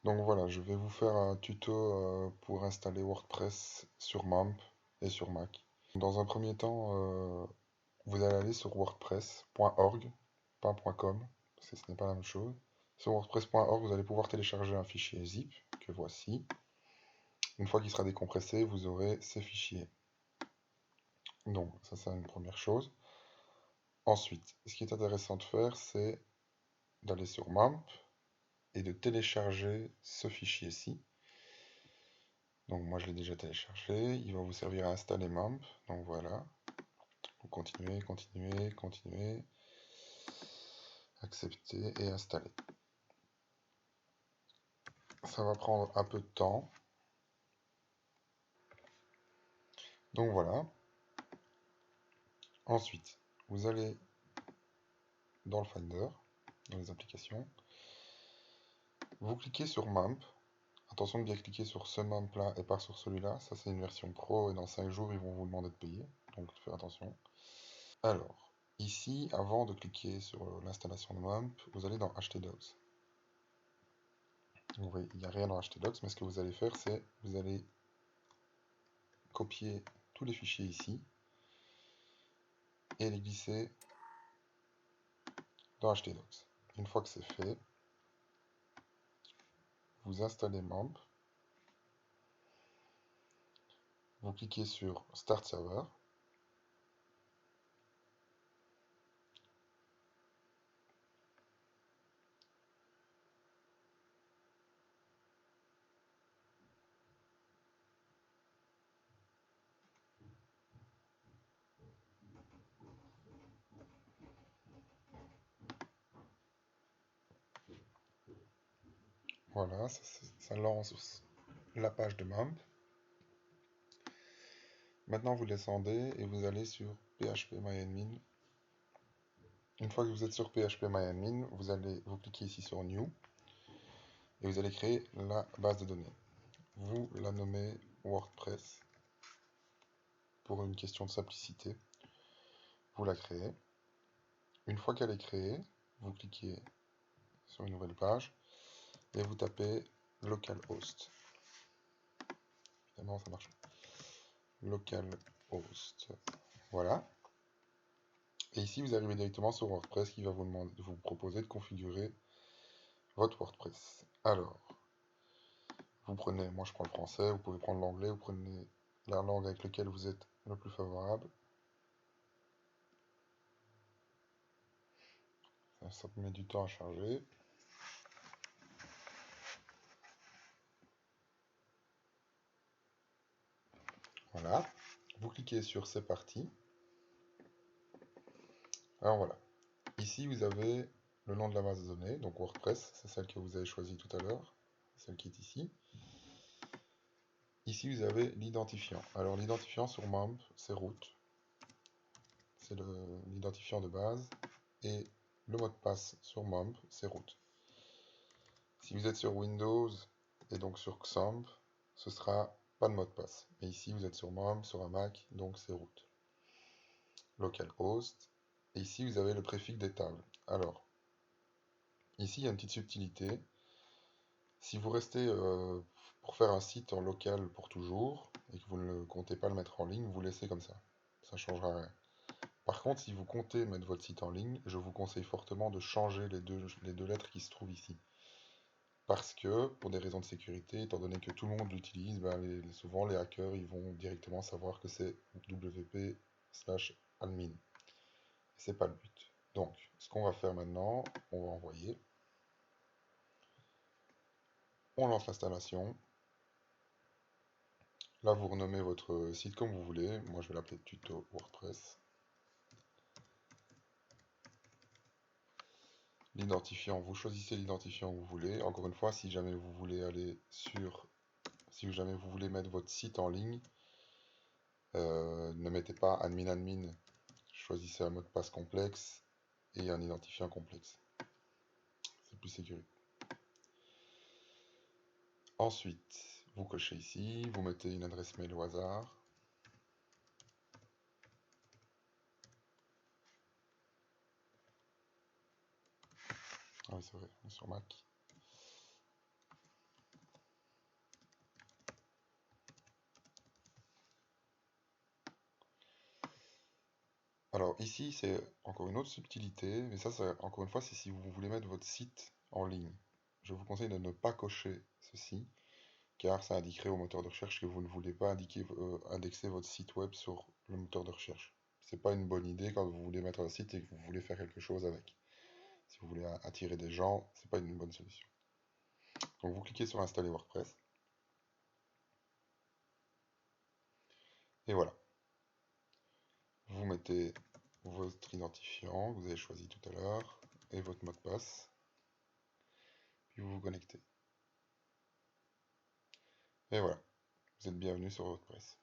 Donc voilà, je vais vous faire un tuto pour installer WordPress sur MAMP et sur Mac. Dans un premier temps, vous allez aller sur wordpress.org, pas .com, parce que ce n'est pas la même chose. Sur wordpress.org, vous allez pouvoir télécharger un fichier zip, que voici. Une fois qu'il sera décompressé, vous aurez ces fichiers. Donc ça c'est une première chose. Ensuite, ce qui est intéressant de faire, c'est d'aller sur MAMP et de télécharger ce fichier-ci. Donc moi je l'ai déjà téléchargé, il va vous servir à installer MAMP. Donc voilà, vous continuez, continuez, continuez, accepter et installer. Ça va prendre un peu de temps. Donc voilà. Ensuite, vous allez dans le Finder, dans les applications. Vous cliquez sur MAMP. Attention de bien cliquer sur ce MAMP là et pas sur celui-là. Ça c'est une version pro et dans 5 jours ils vont vous demander de payer. Donc faites attention. Alors, ici, avant de cliquer sur l'installation de MAMP, vous allez dans htdocs. Vous voyez, il n'y a rien dans htdocs, mais ce que vous allez faire, c'est vous allez copier tous les fichiers ici et les glisser dans htdocs. Une fois que c'est fait, vous installez MAMP, vous cliquez sur Start Server, voilà, ça lance la page de MAMP. Maintenant, vous descendez et vous allez sur phpMyAdmin. Une fois que vous êtes sur phpMyAdmin, vous cliquez ici sur New et vous allez créer la base de données. Vous la nommez WordPress pour une question de simplicité. Vous la créez. Une fois qu'elle est créée, vous cliquez sur une nouvelle page et vous tapez localhost. Évidemment, ça marche. Localhost. Voilà. Et ici, vous arrivez directement sur WordPress qui va vous proposer de configurer votre WordPress. Alors, vous prenez, moi je prends le français, vous pouvez prendre l'anglais, vous prenez la langue avec laquelle vous êtes le plus favorable. Ça met du temps à charger. Voilà. Vous cliquez sur C'est parti. Alors voilà. Ici, vous avez le nom de la base de données, donc WordPress, c'est celle que vous avez choisie tout à l'heure, celle qui est ici. Ici, vous avez l'identifiant. Alors, l'identifiant sur MAMP, c'est root. C'est l'identifiant de base. Et le mot de passe sur MAMP, c'est root. Si vous êtes sur Windows et donc sur XAMPP, ce sera pas de mot de passe. Mais ici, vous êtes sur MAMP, sur un Mac, donc c'est root. Localhost. Et ici, vous avez le préfixe des tables. Alors, ici, il y a une petite subtilité. Si vous restez pour faire un site en local pour toujours, et que vous ne comptez pas le mettre en ligne, vous laissez comme ça. Ça ne changera rien. Par contre, si vous comptez mettre votre site en ligne, je vous conseille fortement de changer les deux lettres qui se trouvent ici. Parce que, pour des raisons de sécurité, étant donné que tout le monde l'utilise, ben, souvent les hackers ils vont directement savoir que c'est wp/admin. C'est pas le but. Donc, ce qu'on va faire maintenant, on va envoyer. On lance l'installation. Là, vous renommez votre site comme vous voulez. Moi, je vais l'appeler tuto WordPress. L'identifiant, vous choisissez l'identifiant que vous voulez. Encore une fois, si jamais vous voulez aller sur... Si jamais vous voulez mettre votre site en ligne, ne mettez pas admin. Choisissez un mot de passe complexe et un identifiant complexe. C'est plus sécurisé. Ensuite, vous cochez ici, vous mettez une adresse mail au hasard. Ah oui, c'est vrai, on est sur Mac. ici, c'est encore une autre subtilité, mais ça, encore une fois, c'est si vous voulez mettre votre site en ligne. Je vous conseille de ne pas cocher ceci, car ça indiquerait au moteur de recherche que vous ne voulez pas indexer votre site web sur le moteur de recherche. C'est pas une bonne idée quand vous voulez mettre un site et que vous voulez faire quelque chose avec. Si vous voulez attirer des gens, c'est pas une bonne solution. Donc vous cliquez sur installer WordPress. Et voilà. Vous mettez votre identifiant que vous avez choisi tout à l'heure et votre mot de passe. Puis vous vous connectez. Et voilà. Vous êtes bienvenue sur WordPress.